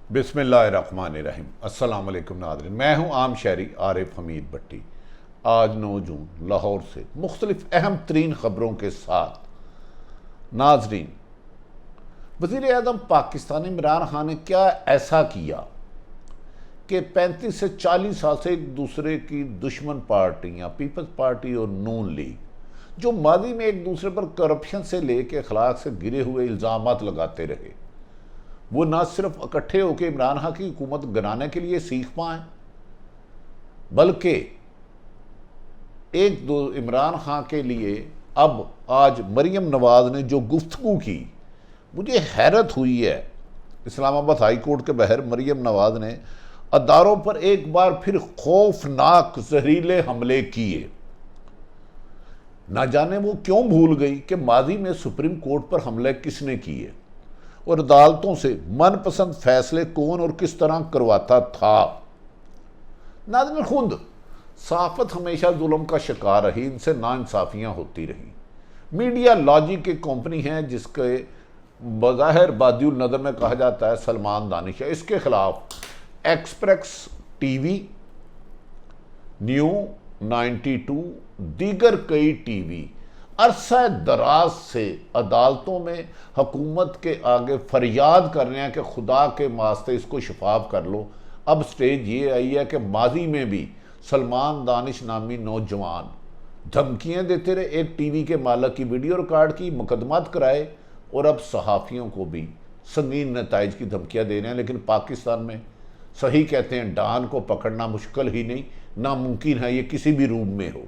बिस्मिल्लाहिर्रहमानिर्रहीम। अस्सलाम वालेकुम नाज़रीन, मैं हूँ आम शहरी आरिफ हमीद भट्टी। आज 9 जून लाहौर से मुख्तलिफ अहम तरीन ख़बरों के साथ। नाज़रीन, वज़ीर आज़म पाकिस्तान इमरान खान ने क्या ऐसा किया कि 35 से 40 साल से एक दूसरे की दुश्मन पार्टियाँ पीपल्स पार्टी और नून लीग, जो माजी में एक दूसरे पर करप्शन से लेकर अखलाक से गिरे हुए इल्ज़ामात लगाते रहे, वो ना सिर्फ इकट्ठे होकर इमरान खान की हुकूमत गिराने के लिए सीख पाए, बल्कि एक दो इमरान खान के लिए अब आज मरियम नवाज ने जो गुफ्तगू की, मुझे हैरत हुई है। इस्लामाबाद हाई कोर्ट के बाहर मरियम नवाज ने अदारों पर एक बार फिर खौफनाक जहरीले हमले किए। ना जाने वो क्यों भूल गई कि माजी में सुप्रीम कोर्ट पर हमले किसने किए और अदालतों से मनपसंद फैसले कौन और किस तरह करवाता था। नाज़रीन, खुद सहाफ़त हमेशा जुल्म का शिकार रही, इनसे नाइंसाफ़ियाँ होती रही। मीडिया लॉजिक की कंपनी है जिसके बज़ाहिर बादियुल नज़र में कहा जाता है सलमान दानिश है। इसके खिलाफ एक्सप्रेस टीवी, न्यू 92, दीगर कई टीवी अरसा दराज से अदालतों में हुकूमत के आगे फरियाद कर रहे हैं कि खुदा के वास्ते इसको शफाफ कर लो। अब स्टेज ये आई है कि माजी में भी सलमान दानिश नामी नौजवान धमकियां देते रहे, एक टीवी के मालिक की वीडियो रिकॉर्ड की, मुकदमात कराए, और अब सहाफ़ियों को भी संगीन नताइज की धमकियां दे रहे हैं। लेकिन पाकिस्तान में सही कहते हैं, डान को पकड़ना मुश्किल ही नहीं, नामुमकिन है ये किसी भी रूप में हो।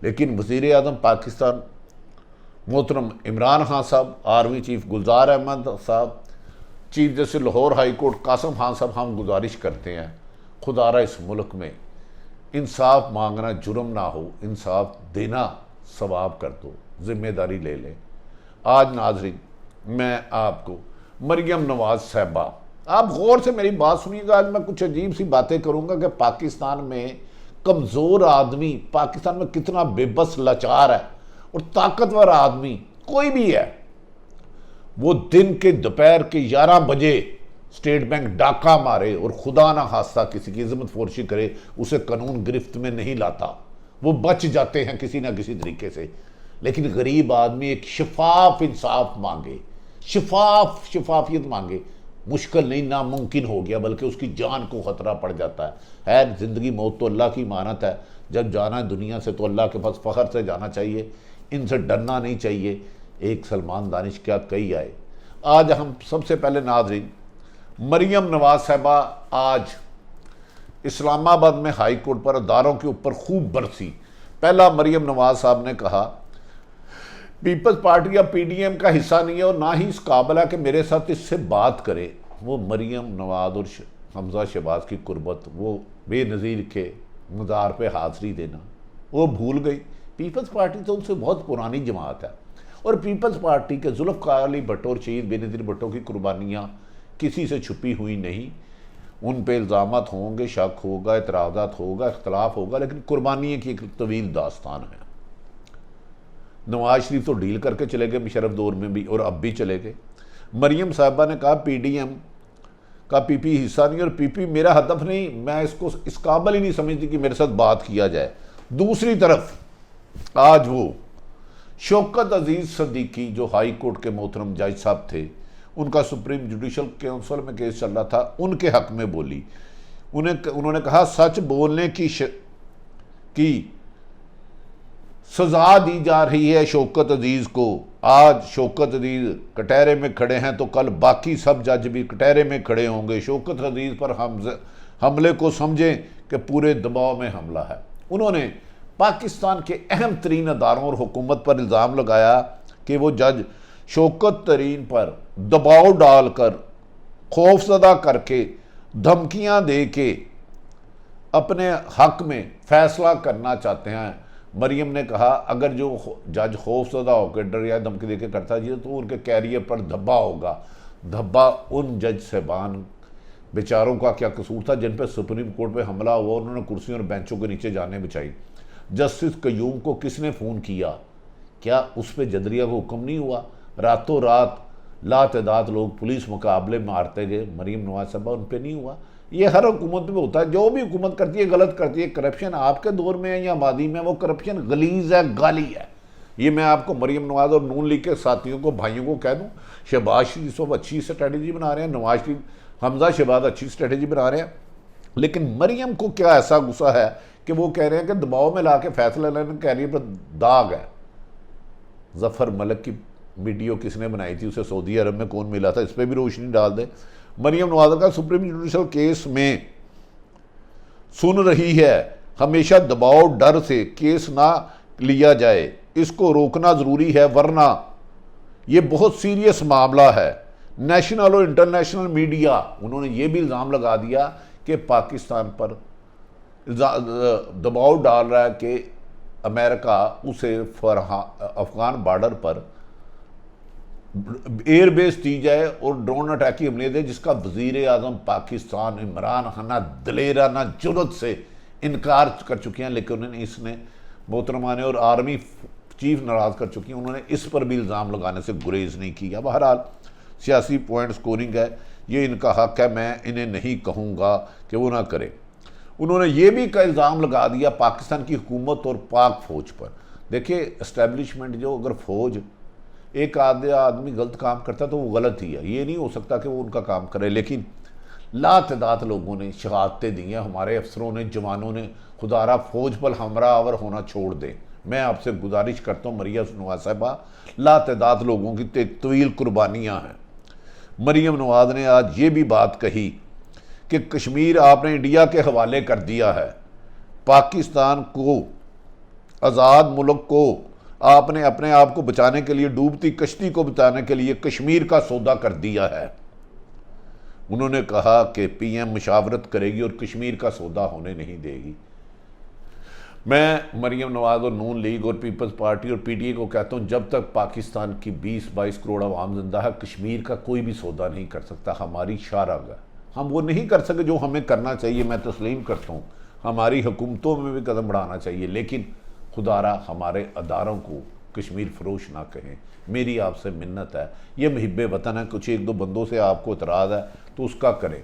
लेकिन वज़ीर आज़म पाकिस्तान मोहतरम इमरान खान साहब, army chief Gulzar Ahmed Sahab, chief justice Lahore high court Qasim Khan Sahab, हम गुजारिश करते हैं खुदारा इस मुल्क में इंसाफ मांगना जुर्म ना हो, इंसाफ देना सवाब कर दो, जिम्मेदारी ले लें। आज नाजरीन, मैं आपको मरियम नवाज साहबा, आप गौर से मेरी बात सुनिएगा। आज मैं कुछ अजीब सी बातें करूंगा कि पाकिस्तान में कमज़ोर आदमी पाकिस्तान में कितना बेबस लाचार है, और ताकतवर आदमी कोई भी है, वो दिन के दोपहर के 11 बजे स्टेट बैंक डाका मारे और खुदा ना खास्ता किसी की इज्जत फोर्शी करे, उसे कानून गिरफ्त में नहीं लाता, वो बच जाते हैं किसी ना किसी तरीके से। लेकिन गरीब आदमी एक शफाफ इंसाफ मांगे, शफाफियत मांगे, मुश्किल नहीं, नामुमकिन हो गया, बल्कि उसकी जान को ख़तरा पड़ जाता है। ज़िंदगी मौत तो अल्लाह की मानत है, जब जाना है दुनिया से तो अल्लाह के पास फ़ख्र से जाना चाहिए, इनसे डरना नहीं चाहिए। एक सलमान दानिश क्या कही आए। आज हम सबसे पहले नाज़रीन, मरियम नवाज साहबा आज इस्लामाबाद में हाई कोर्ट पर अदारों के ऊपर खूब बरसी। पहला, मरियम नवाज साहब ने कहा पीपल्स पार्टी या पीडीएम का हिस्सा नहीं है और ना ही इस काबिल है कि मेरे साथ इससे बात करे। वो मरियम नवाज और हमजा शहबाज की कुर्बत, वो बेनज़ीर के मज़ार पे हाज़री देना वो भूल गई। पीपल्स पार्टी तो उनसे बहुत पुरानी जमात है, और पीपल्स पार्टी के जुल्फ़िकार अली भट्टो और शहीद बेनज़ीर भट्टो की कुर्बानियाँ किसी से छुपी हुई नहीं। उन पर इल्ज़ामात होंगे, शक होगा, एतराज़ात होगा, इख्तलाफ होगा, लेकिन कुर्बानियों की एक तवील दास्तान है। नवाज शरीफ तो डील करके चले गए मुशर्रफ दौर में भी, और अब भी चले गए। मरियम साहबा ने कहा पीडीएम का पीपी हिस्सा नहीं, और पीपी मेरा हदफ नहीं, मैं इसको इस काबिल ही नहीं समझती कि मेरे साथ बात किया जाए। दूसरी तरफ आज वो शौकत अजीज़ सदीकी, जो हाई कोर्ट के मोहतरम जज साहब थे, उनका सुप्रीम जुडिशल काउंसिल में केस चल रहा था, उनके हक में बोली। उन्होंने कहा सच बोलने की सजा दी जा रही है शौकत अजीज़ को। आज शौकत अजीज़ कटहरे में खड़े हैं तो कल बाकी सब जज भी कटहरे में खड़े होंगे। शौकत अजीज़ पर हमले को समझें कि पूरे दबाव में हमला है। उन्होंने पाकिस्तान के अहम तरीन अदारों और हुकूमत पर इल्ज़ाम लगाया कि वो जज शौकत तरीन पर दबाव डालकर, खौफजदा करके, धमकियां दे के अपने हक में फैसला करना चाहते हैं। मरियम ने कहा अगर जो जज खौफजदा होकर डर या धमकी देकर करता जी तो उनके कैरियर पर धब्बा होगा। धब्बा उन जज साहबान बेचारों का क्या कसूर था जिन पर सुप्रीम कोर्ट पे हमला हुआ, उन्होंने कुर्सियों और बेंचों के नीचे जाने बचाई। जस्टिस कयूम को किसने फ़ोन किया? क्या उस पर जदरिया को हुक्म नहीं हुआ? रातों रात लातदाद लोग पुलिस मुकाबले मारते गए, मरीम नवाज साहबा उन पर नहीं हुआ। ये हर हुकूमत में होता है, जो भी हुकूमत करती है गलत करती है। करप्शन आपके दौर में है या मादी में, वो करप्शन गलीज है, गाली है। ये मैं आपको मरीम नवाज और नून लीग के साथियों को, भाइयों को कह दूं, शहबाज शरीफ साहब अच्छी स्ट्रेटेजी बना रहे हैं, नवाज शरीफ, हमजा शहबाज अच्छी स्ट्रेटेजी बना रहे हैं, लेकिन मरीम को क्या ऐसा गुस्सा है कि वो कह रहे हैं कि दबाव में ला के फैसला लेने कह रही है, पर दाग है। जफर मलिक की वीडियो किसने बनाई थी, उसे सऊदी अरब में कौन मिला था, इस पर भी रोशनी डाल दे। मरीम नवाज का सुप्रीम जुडिशल केस में सुन रही है, हमेशा दबाव डर से केस ना लिया जाए, इसको रोकना जरूरी है, वरना यह बहुत सीरियस मामला है। नेशनल और इंटरनेशनल मीडिया, उन्होंने ये भी इल्ज़ाम लगा दिया कि पाकिस्तान पर दबाव डाल रहा है कि अमेरिका उसे अफगान बॉर्डर पर एयरबेस दी जाए और ड्रोन अटैक की हमले दे, जिसका वजीर आजम पाकिस्तान इमरान खान ना दलेराना जुर्रत से इनकार कर चुके हैं, लेकिन उन्होंने इसने मोहतरमा ने और आर्मी चीफ नाराज कर चुकी हैं, उन्होंने इस पर भी इल्ज़ाम लगाने से गुरेज नहीं किया। बहरहाल सियासी पॉइंट स्कोरिंग है, ये इनका हक है, मैं इन्हें नहीं कहूँगा कि वो ना करें। उन्होंने ये भी का इल्ज़ाम लगा दिया पाकिस्तान की हुकूमत और पाक फ़ौज पर। देखिए इस्टेब्लिशमेंट, जो अगर फ़ौज एक आदमी गलत काम करता तो वो गलत ही है, ये नहीं हो सकता कि वो उनका काम करे, लेकिन लातदाद लोगों ने शहादतें दी हैं, हमारे अफसरों ने, जवानों ने। खुदारा फ़ौज पर हमरावर होना छोड़ दें। मैं आपसे गुजारिश करता हूँ मरीम नवाज साहबा, लातदाद लोगों की तवील कुर्बानियाँ हैं। मरीम नवाज ने आज ये भी बात कही कि कश्मीर आपने इंडिया के हवाले कर दिया है, पाकिस्तान को, आज़ाद मुल्क को आपने अपने आप को बचाने के लिए, डूबती कश्ती को बचाने के लिए कश्मीर का सौदा कर दिया है। उन्होंने कहा कि पीएम मुशावरत करेगी और कश्मीर का सौदा होने नहीं देगी। मैं मरीम नवाज और नून लीग और पीपल्स पार्टी और पीटीए को कहता हूं, जब तक पाकिस्तान की 20-22 करोड़ आवाम जिंदा है, कश्मीर का कोई भी सौदा नहीं कर सकता। हमारी शारग है, हम वो नहीं कर सके जो हमें करना चाहिए। मैं तस्लीम करता हूँ हमारी हुकूमतों में भी कदम बढ़ाना चाहिए, लेकिन खुदारा हमारे अदारों को कश्मीर फरोश ना कहें। मेरी आपसे मिन्नत है, ये मुहिब्बे वतन है, कुछ एक दो बंदों से आपको इतराज़ है तो उसका करें।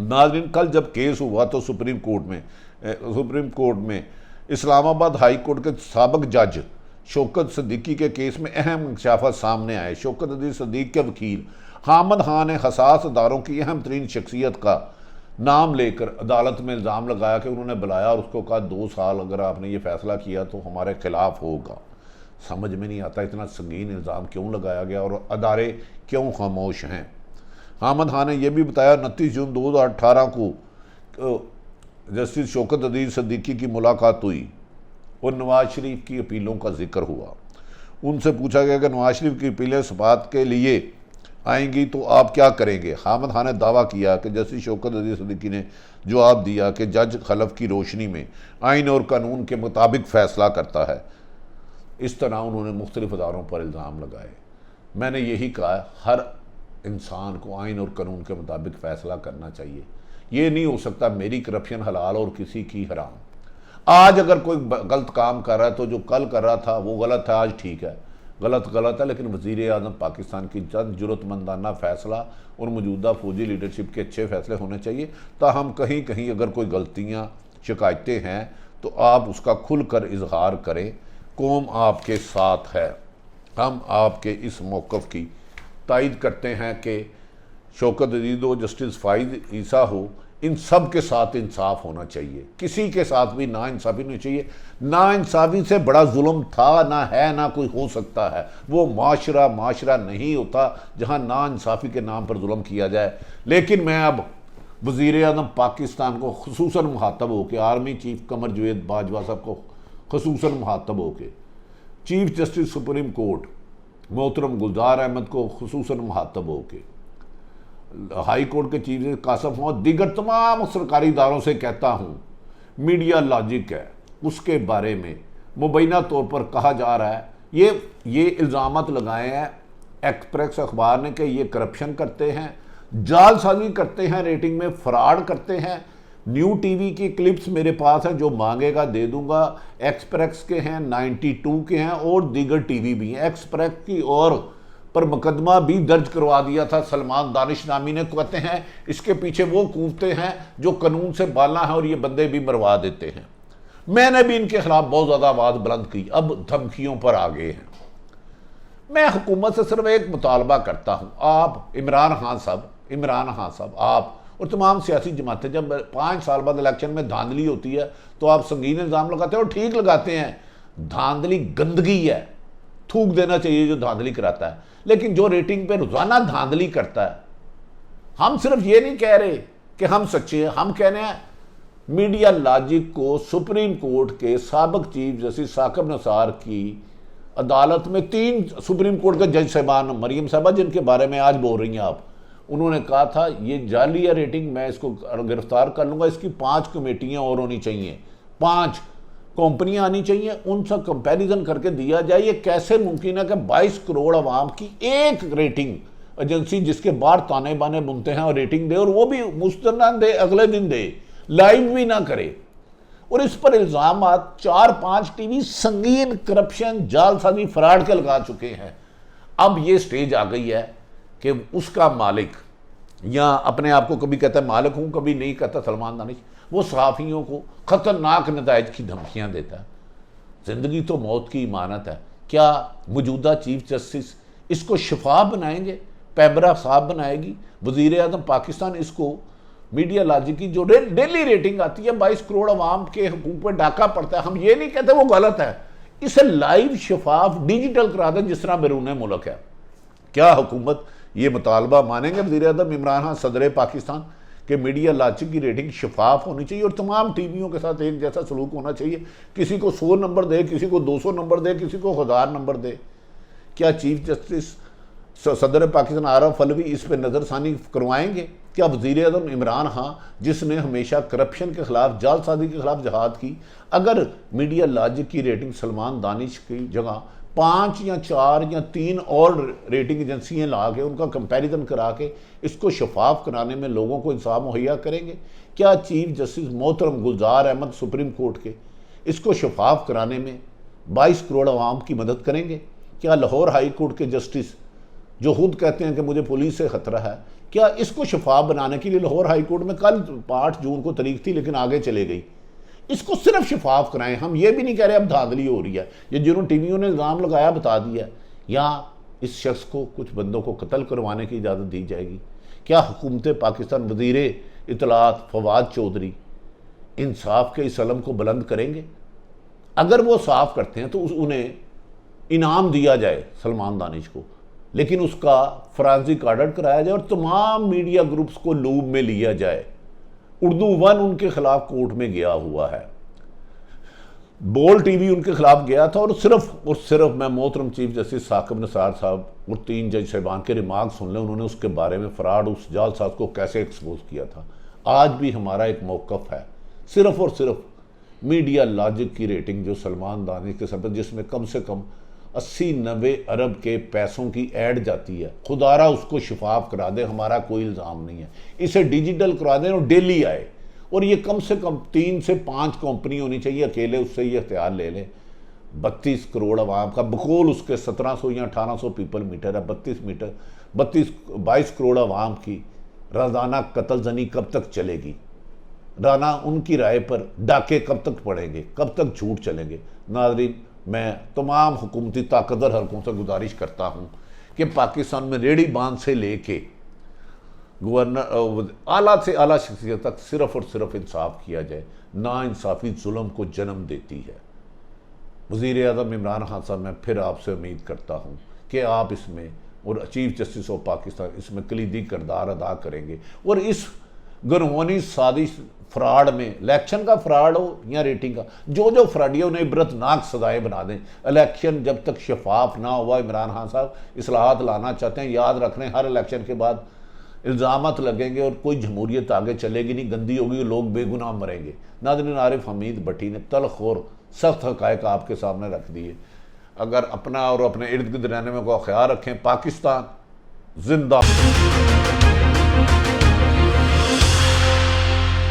नाज़रीन, कल जब केस हुआ तो सुप्रीम कोर्ट में इस्लामाबाद हाई कोर्ट के साबिक जज शौकत सदीकी के केस में अहम इंकशाफात सामने आए। शौकत अजीज सदीक के वकील हामिद खान ने हसास अदारों की अहम तरीन शख्सियत का नाम लेकर अदालत में इल्ज़ाम लगाया कि उन्होंने बुलाया और उसको कहा 2 साल अगर आपने ये फैसला किया तो हमारे खिलाफ होगा। समझ में नहीं आता इतना संगीन इल्ज़ाम क्यों लगाया गया और अदारे क्यों खामोश हैं। हामिद खान ने यह भी बताया 29 जून 2018 को जस्टिस शौकत अजीज सदीकी की मुलाकात हुई और नवाज शरीफ की अपीलों का जिक्र हुआ। उनसे पूछा गया कि नवाज शरीफ की अपीलें इस बात के लिए आएंगी तो आप क्या करेंगे। हामिद खान ने दावा किया कि जस्टिस शौकत अजीज सदीकी ने जवाब दिया कि जज खलफ की रोशनी में आइन और कानून के मुताबिक फ़ैसला करता है। इस तरह उन्होंने मुख्तलिफ अदारों पर इल्ज़ाम लगाए। मैंने यही कहा, हर इंसान को आइन और कानून के मुताबिक फ़ैसला करना चाहिए। ये नहीं हो सकता मेरी करप्शन हलाल और किसी की हराम। आज अगर कोई गलत काम कर रहा है तो जो कल कर रहा था वो गलत है, आज ठीक है। गलत है, लेकिन वज़ीर आज़म पाकिस्तान की चंद जुर्रतमंदाना फ़ैसला और मौजूदा फौजी लीडरशिप के अच्छे फ़ैसले होने चाहिए। ताहम कहीं कहीं अगर कोई गलतियाँ, शिकायतें हैं तो आप उसका खुल कर इजहार करें। कौम आपके साथ है। हम आपके इस मौक़िफ़ की तायद करते हैं कि शौकत अजीज हो, जस्टिस फ़ाइज़ ईसा हो, इन सब के साथ इंसाफ होना चाहिए। किसी के साथ भी नाइंसाफ़ी नहीं चाहिए। नाइंसाफ़ी से बड़ा जुल्म था ना है ना कोई हो सकता है। वो माशरा नहीं होता जहाँ नाइंसाफ़ी के नाम पर जुल्म किया जाए। लेकिन मैं अब वज़ीर आज़म पाकिस्तान को खुसूसन मुखातब होकर, आर्मी चीफ कमर जावेद बाजवा साहब को खुसूसन मुखातब होकर, चीफ जस्टिस सुप्रीम कोर्ट मोहतरम गुलजार अहमद को खुसूसन मुखातब होकर, हाई कोर्ट के चीफ जस्टिस कासिम और दीगर तमाम सरकारी इदारों से कहता हूँ, मीडिया लॉजिक है उसके बारे में मुबैना तौर पर कहा जा रहा है। ये इल्ज़ामत लगाए हैं एक्सप्रेस अखबार ने कि ये करप्शन करते हैं, जालसाजी करते हैं, रेटिंग में फ्रॉड करते हैं। न्यू टीवी की क्लिप्स मेरे पास हैं, जो मांगेगा दे दूंगा। एक्सप्रेस के हैं, 92 के हैं और दीगर टीवी भी हैं। एक्सप्रेस की और पर मुकदमा भी दर्ज करवा दिया था सलमान दानिश नामी ने। कहते हैं इसके पीछे वो कूदते हैं जो कानून से बाला है और ये बंदे भी मरवा देते हैं। मैंने भी इनके खिलाफ बहुत ज़्यादा आवाज़ बुलंद की, अब धमकियों पर आ गए हैं। मैं हुकूमत से सिर्फ एक मुतालबा करता हूँ, आप इमरान खान साहब आप और तमाम सियासी जमातें, जब 5 साल बाद इलेक्शन में धांधली होती है तो आप संगीन इल्ज़ाम लगाते हैं और ठीक लगाते हैं। धांधली गंदगी है, थूक देना चाहिए जो धांधली कराता है। लेकिन जो रेटिंग पे रोज़ाना धांधली करता है, हम सिर्फ ये नहीं कह रहे कि हम सच्चे हैं, हम कह रहे हैं मीडिया लॉजिक को सुप्रीम कोर्ट के साबिक चीफ जस्टिस साकिब निसार की अदालत में 3 सुप्रीम कोर्ट के जज साहबान, मरियम साहबा जिनके बारे में आज बोल रही हैं आप, उन्होंने कहा था ये जाली है रेटिंग, मैं इसको गिरफ्तार कर लूँगा, इसकी 5 कमेटियाँ और होनी चाहिए, 5 कंपनियाँ आनी चाहिए, उनसे कंपैरिजन करके दिया जाए। ये कैसे मुमकिन है कि 22 करोड़ आवाम की एक रेटिंग एजेंसी जिसके बाहर ताने बाने बुनते हैं और रेटिंग दे, और वो भी मुस्तनद दे, अगले दिन दे, लाइव भी ना करे। और इस पर इल्ज़ाम 4-5 टीवी संगीन करप्शन, जालसाजी, फ्रॉड के लगा चुके हैं। अब ये स्टेज आ गई है कि उसका मालिक, या अपने आप को कभी कहता है मालिक हूँ, कभी नहीं कहता, सलमान दानिश, वो सहाफ़ियों को ख़तरनाक नताइज की धमकियाँ देता है। ज़िंदगी तो मौत की इमानत है। क्या मौजूदा चीफ जस्टिस इसको शफाफ बनाएंगे? पैबरा साहब बनाएगी, वज़ीर आज़म पाकिस्तान इसको मीडिया लॉजिक की जो डेली रेटिंग आती है 22 करोड़ अवाम के हकूक़ पर डाका पड़ता है, हम ये नहीं कहते वो गलत है, इसे लाइव शफाफ डिजिटल करा दें जिस तरह बैरून मुल्क है। क्या हुकूमत ये मुतालबा मानेंगे वज़ीर आज़म इमरान खान सदर पाकिस्तान के मीडिया लॉजिक की रेटिंग शफाफ होनी चाहिए और तमाम टीवियों के साथ एक जैसा सलूक होना चाहिए? किसी को 100 नंबर दे, किसी को 200 नंबर दे, किसी को 1000 नंबर दे। क्या चीफ जस्टिस सदर पाकिस्तान आरफ अलवी इस पर नज़रसानी करवाएंगे? क्या वज़ीर आज़म इमरान खान जिसने हमेशा करप्शन के खिलाफ, जालसाजी के खिलाफ जहाद की, अगर मीडिया लॉजिक की रेटिंग सलमान दानिश की जगह 5 या 4 या 3 और रेटिंग एजेंसियाँ ला के उनका कंपैरिजन करा के इसको शफाफ कराने में लोगों को इंसाफ मुहैया करेंगे? क्या चीफ जस्टिस मोहतरम गुलजार अहमद सुप्रीम कोर्ट के इसको शफाफ कराने में 22 करोड़ आवाम की मदद करेंगे? क्या लाहौर हाई कोर्ट के जस्टिस जो खुद कहते हैं कि मुझे पुलिस से ख़तरा है, क्या इसको शफाफ बनाने के लिए लाहौर हाई कोर्ट में कल 8 जून को तारीख थी लेकिन आगे चले गई, इसको सिर्फ शफाफ कराएं? हम ये भी नहीं कह रहे अब धांधली हो रही है, ये जिन्होंने टीवियों ने इल्ज़ाम लगाया बता दिया, या इस शख्स को, कुछ बंदों को कत्ल करवाने की इजाज़त दी जाएगी? क्या हुकूमत पाकिस्तान वज़ीर इत्तलात फवाद चौधरी इंसाफ के इस अलम को बुलंद करेंगे? अगर वो साफ करते हैं तो उन्हें इनाम दिया जाए सलमान दानिश को, लेकिन उसका फॉरेंसिक ऑडिट कराया जाए और तमाम मीडिया ग्रुप्स को लूप में लिया जाए। उर्दू 1 उनके खिलाफ कोर्ट में गया हुआ है, बोल टीवी उनके खिलाफ गया था, और सिर्फ मैं मोहतरम चीफ जस्टिस साकिब निसार साहब और 3 जज साहबान के रिमार्क सुन लें, उन्होंने उसके बारे में फ्रॉड, उस जालसाज को कैसे एक्सपोज किया था। आज भी हमारा एक मौक़िफ़ है सिर्फ और सिर्फ मीडिया लॉजिक की रेटिंग जो सलमान दानिश के सर, जिसमें कम से कम 80-90 अरब के पैसों की ऐड जाती है, खुदारा उसको शफाफ करा दे, हमारा कोई इल्ज़ाम नहीं है। इसे डिजिटल करा दें और डेली आए, और ये कम से कम 3 से 5 कंपनी होनी चाहिए, अकेले उससे ये इख्तियार ले लें। 32 करोड़ आवाम का बकौल उसके 1700 या 1800 पीपल मीटर है, 22 करोड़ आवाम की रोज़ाना कत्ल जनी कब तक चलेगी? राना उनकी राय पर डाके कब तक पड़ेंगे, कब तक झूठ चलेंगे? नाज़रीन, मैं तमाम हुकूमती ताकतवर हलकों से गुजारिश करता हूँ कि पाकिस्तान में रेडी बांध से लेके गवर्नर, आला से आला शख्सियत तक सिर्फ और सिर्फ इंसाफ किया जाए। नाइंसाफ़ी जुल्म को जन्म देती है। वज़ीर आज़म इमरान खान साहब, मैं फिर आपसे उम्मीद करता हूँ कि आप इसमें, और चीफ जस्टिस ऑफ पाकिस्तान इसमें कलीदी किरदार अदा करेंगे, और इस गनवानी साजिश फ्रॉड में, इलेक्शन का फ्रॉड हो या रेटिंग का, जो फ्रॉडिया उन्हें इबरतनाक सजाएं बना दें। इलेक्शन जब तक शफाफ ना हुआ, इमरान खान साहब इस्लाहात लाना चाहते हैं, याद रख रहे हैं हर इलेक्शन के बाद इल्ज़ामात लगेंगे और कोई जमहूरियत आगे चलेगी नहीं, गंदी होगी, लोग बेगुनाह मरेंगे। नाज़रीन, आरिफ हमीद भट्टी ने तल्ख और सख्त हक़ाइक़ आपके सामने रख दिए। अगर अपना और अपने इर्द गिर्द रहने में को ख्याल रखें। पाकिस्तान जिंदा।